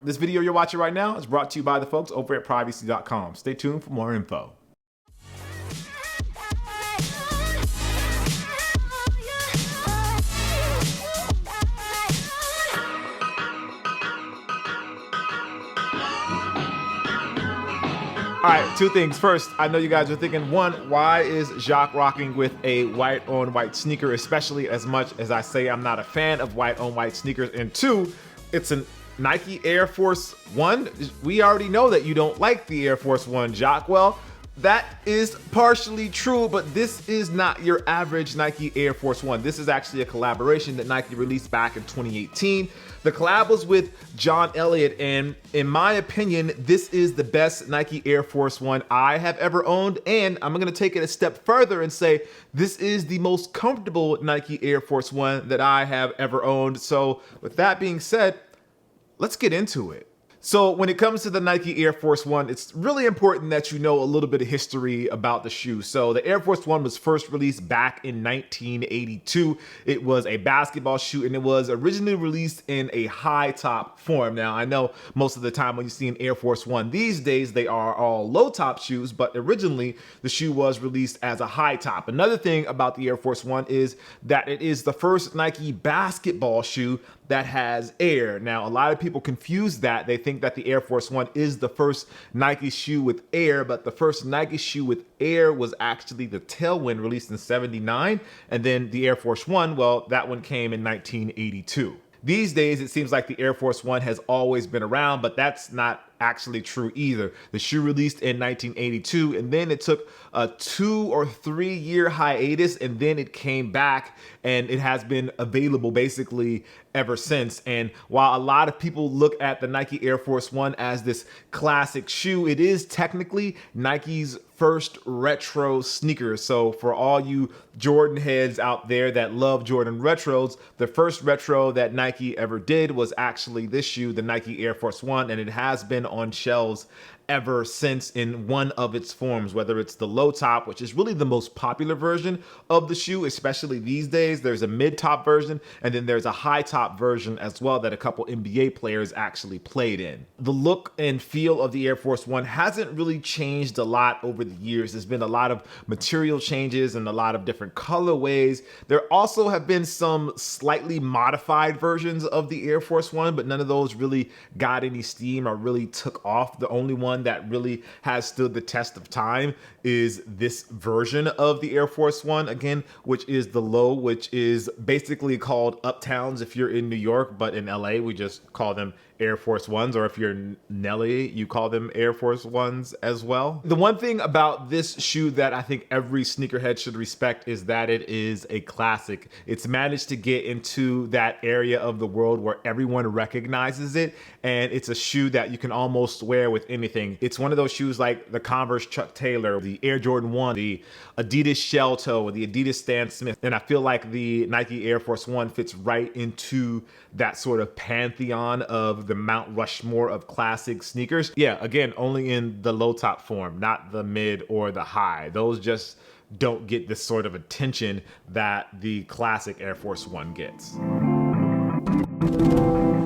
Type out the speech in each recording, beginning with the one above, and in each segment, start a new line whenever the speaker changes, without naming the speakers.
This video you're watching right now is brought to you by the folks over at privacy.com. Stay tuned for more info. All right, two things. First, I know you guys are thinking, one, why is Jacques rocking with a white on white sneaker, especially as much as I say I'm not a fan of white on white sneakers? And two, it's a Nike Air Force One. We already know that you don't like the Air Force One, Jacques. Well, that is partially true, but this is not your average Nike Air Force One. This is actually a collaboration that Nike released back in 2018. The collab was with John Elliot, and in my opinion, this is the best Nike Air Force One I have ever owned, and I'm gonna take it a step further and say this is the most comfortable Nike Air Force One that I have ever owned. So with that being said, let's get into it. So when it comes to the Nike Air Force One, it's really important that you know a little bit of history about the shoe. So the Air Force One was first released back in 1982. It was a basketball shoe, and it was originally released in a high top form. Now, I know most of the time when you see an Air Force One these days, they are all low top shoes, but originally the shoe was released as a high top. Another thing about the Air Force One is that it is the first Nike basketball shoe that has air. Now, a lot of people confuse that. They think that the Air Force One is the first Nike shoe with air, but the first Nike shoe with air was actually the Tailwind, released in '79. And then the Air Force One, well, that one came in 1982. These days, it seems like the Air Force One has always been around, but that's not actually true either. The shoe released in 1982, and then it took a 2 or 3 year hiatus, and then it came back, and it has been available basically ever since. And while a lot of people look at the Nike Air Force One as this classic shoe, it is technically Nike's first retro sneaker. So for all you Jordan heads out there that love Jordan retros, the first retro that Nike ever did was actually this shoe, the Nike Air Force One, and it has been on shelves ever since in one of its forms, whether it's the low top, which is really the most popular version of the shoe, especially these days. There's a mid top version, and then there's a high top version as well that a couple NBA players actually played in. The look and feel of the Air Force One hasn't really changed a lot over the years. There's been a lot of material changes and a lot of different colorways. There also have been some slightly modified versions of the Air Force One, but none of those really got any steam or really took off. The only one that really has stood the test of time is this version of the Air Force One, again, which is the low, which is basically called Uptowns if you're in New York, but in LA we just call them Air Force Ones, or if you're Nelly, you call them Air Force Ones as well. The one thing about this shoe that I think every sneakerhead should respect is that it is a classic. It's managed to get into that area of the world where everyone recognizes it, and it's a shoe that you can almost wear with anything. It's one of those shoes like the Converse Chuck Taylor, the Air Jordan 1, the Adidas Shell Toe, or the Adidas Stan Smith, and I feel like the Nike Air Force One fits right into that sort of pantheon of the Mount Rushmore of classic sneakers. Yeah, again, only in the low top form, not the mid or the high. Those just don't get this sort of attention that the classic Air Force One gets.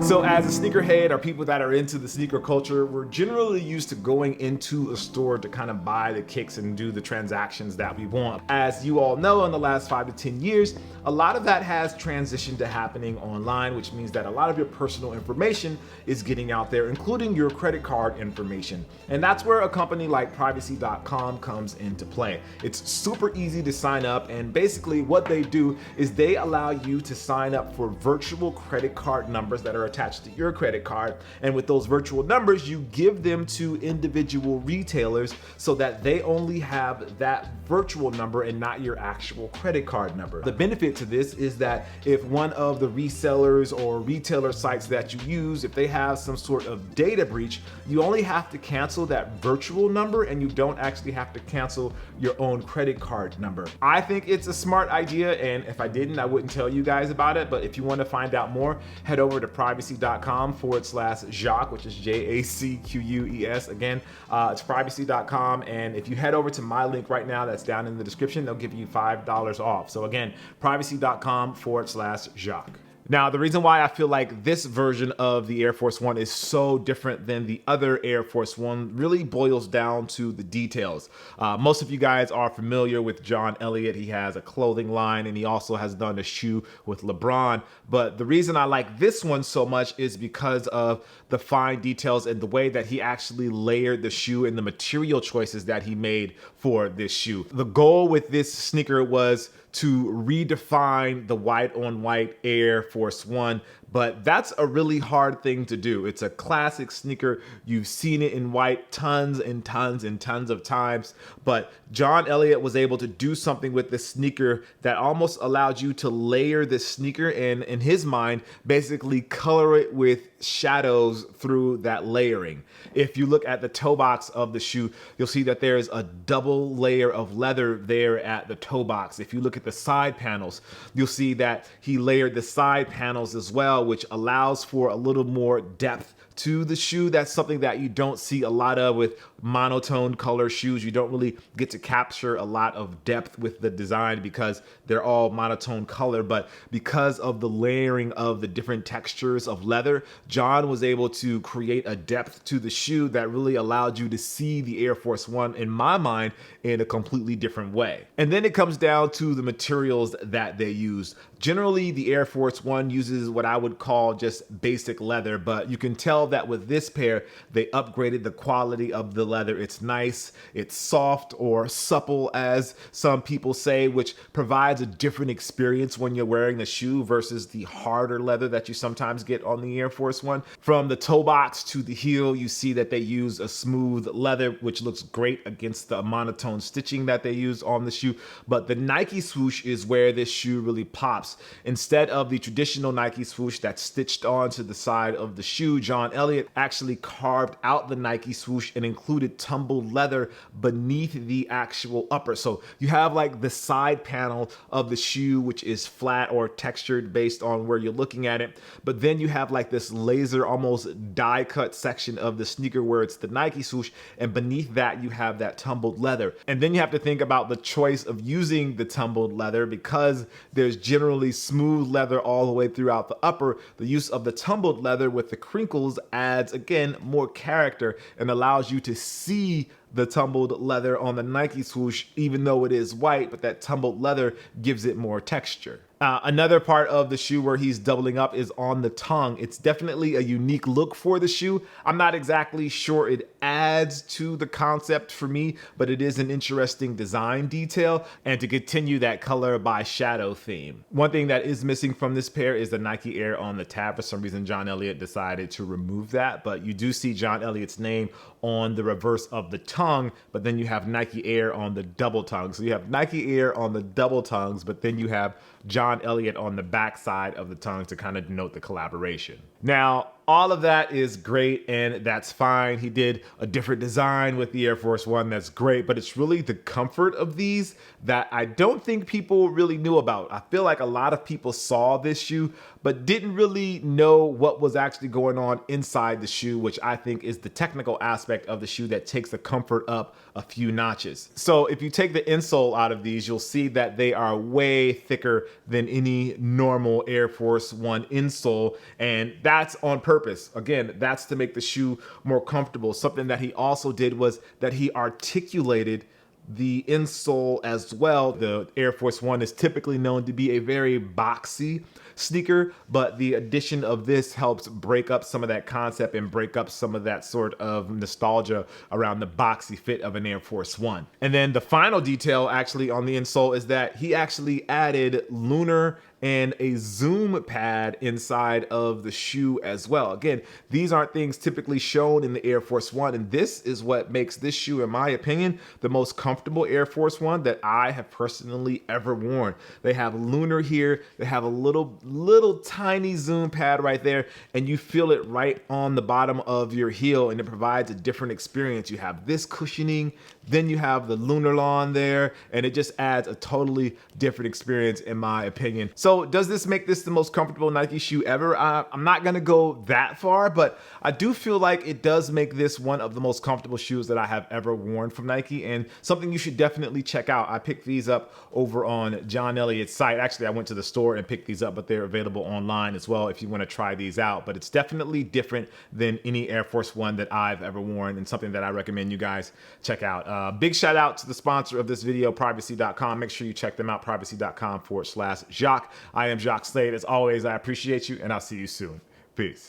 So as a sneakerhead, or people that are into the sneaker culture, we're generally used to going into a store to kind of buy the kicks and do the transactions that we want. As you all know, in the last 5 to 10 years, a lot of that has transitioned to happening online, which means that a lot of your personal information is getting out there, including your credit card information. And that's where a company like privacy.com comes into play. It's super easy to sign up, and basically what they do is they allow you to sign up for virtual credit card numbers that are attached to your credit card, and with those virtual numbers you give them to individual retailers so that they only have that virtual number and not your actual credit card number. The benefit to this is that if one of the resellers or retailer sites that you use, if they have some sort of data breach, you only have to cancel that virtual number and you don't actually have to cancel your own credit card number. I think it's a smart idea, and if I didn't, I wouldn't tell you guys about it. But if you want to find out more, head over to privacy.com/Jacques, which is JACQUES. Again, it's privacy.com, and if you head over to my link right now that's down in the description, they'll give you $5 off. So again, privacy.com/Jacques. Now, the reason why I feel like this version of the Air Force One is so different than the other Air Force One really boils down to the details. Most of you guys are familiar with John Elliot. He has a clothing line and he also has done a shoe with LeBron. But the reason I like this one so much is because of the fine details and the way that he actually layered the shoe and the material choices that he made for this shoe. The goal with this sneaker was to redefine the white on white Air Force One, but that's a really hard thing to do. It's a classic sneaker. You've seen it in white tons and tons and tons of times, but John Elliot was able to do something with this sneaker that almost allowed you to layer this sneaker and, in his mind, basically color it with shadows through that layering. If you look at the toe box of the shoe, you'll see that there's a double layer of leather there at the toe box. If you look at the side panels, you'll see that he layered the side panels as well, which allows for a little more depth to the shoe. That's something that you don't see a lot of with monotone color shoes. You don't really get to capture a lot of depth with the design because they're all monotone color. But because of the layering of the different textures of leather, John was able to create a depth to the shoe that really allowed you to see the Air Force One, in my mind, in a completely different way. And then it comes down to the materials that they use. Generally, the Air Force One uses what I would call just basic leather, but you can tell that with this pair, they upgraded the quality of the leather. It's nice, it's soft or supple, as some people say, which provides a different experience when you're wearing the shoe versus the harder leather that you sometimes get on the Air Force One. From the toe box to the heel, you see that they use a smooth leather, which looks great against the monotone stitching that they use on the shoe. But the Nike swoosh is where this shoe really pops. Instead of the traditional Nike swoosh that's stitched onto the side of the shoe, John Elliot actually carved out the Nike swoosh and included tumbled leather beneath the actual upper. So you have like the side panel of the shoe, which is flat or textured based on where you're looking at it. But then you have like this laser, almost die cut section of the sneaker where it's the Nike swoosh, and beneath that you have that tumbled leather. And then you have to think about the choice of using the tumbled leather. Because there's generally smooth leather all the way throughout the upper, the use of the tumbled leather with the crinkles adds, again, more character and allows you to see the tumbled leather on the Nike swoosh, even though it is white, but that tumbled leather gives it more texture. Another part of the shoe where he's doubling up is on the tongue. It's definitely a unique look for the shoe. I'm not exactly sure it adds to the concept for me, but it is an interesting design detail, and to continue that color by shadow theme. One thing that is missing from this pair is the Nike Air on the tab. For some reason, John Elliot decided to remove that, but you do see John Elliot's name on the reverse of the tongue, but then you have Nike Air on the double tongue. So you have Nike Air on the double tongues, but then you have John Elliot on the back side of the tongue to kind of denote the collaboration. Now, all of that is great and that's fine. He did a different design with the Air Force One. That's great, but it's really the comfort of these that I don't think people really knew about. I feel like a lot of people saw this shoe, but didn't really know what was actually going on inside the shoe, which I think is the technical aspect of the shoe that takes the comfort up a few notches. So if you take the insole out of these, you'll see that they are way thicker than any normal Air Force One insole, and that's on purpose. Again, that's to make the shoe more comfortable. Something that he also did was that he articulated the insole as well. The Air Force One is typically known to be a very boxy sneaker, but the addition of this helps break up some of that concept and break up some of that sort of nostalgia around the boxy fit of an Air Force One. And then the final detail actually on the insole is that he actually added lunar and a zoom pad inside of the shoe as well. Again, these aren't things typically shown in the Air Force One, and this is what makes this shoe, in my opinion, the most comfortable Air Force One that I have personally ever worn. They have lunar here, they have a little tiny zoom pad right there, and you feel it right on the bottom of your heel, and it provides a different experience. You have this cushioning, then you have the lunar lawn there, and it just adds a totally different experience in my opinion. So does this make this the most comfortable Nike shoe ever? I'm not gonna go that far, but I do feel like it does make this one of the most comfortable shoes that I have ever worn from Nike, and something you should definitely check out. I picked these up over on John Elliott's site. Actually, I went to the store and picked these up, but they're they're available online as well if you want to try these out. But it's definitely different than any Air Force One that I've ever worn, and something that I recommend you guys check out. Big shout out to the sponsor of this video, privacy.com. Make sure you check them out, privacy.com/Jacques. I am Jacques Slade. As always, I appreciate you, and I'll see you soon. Peace.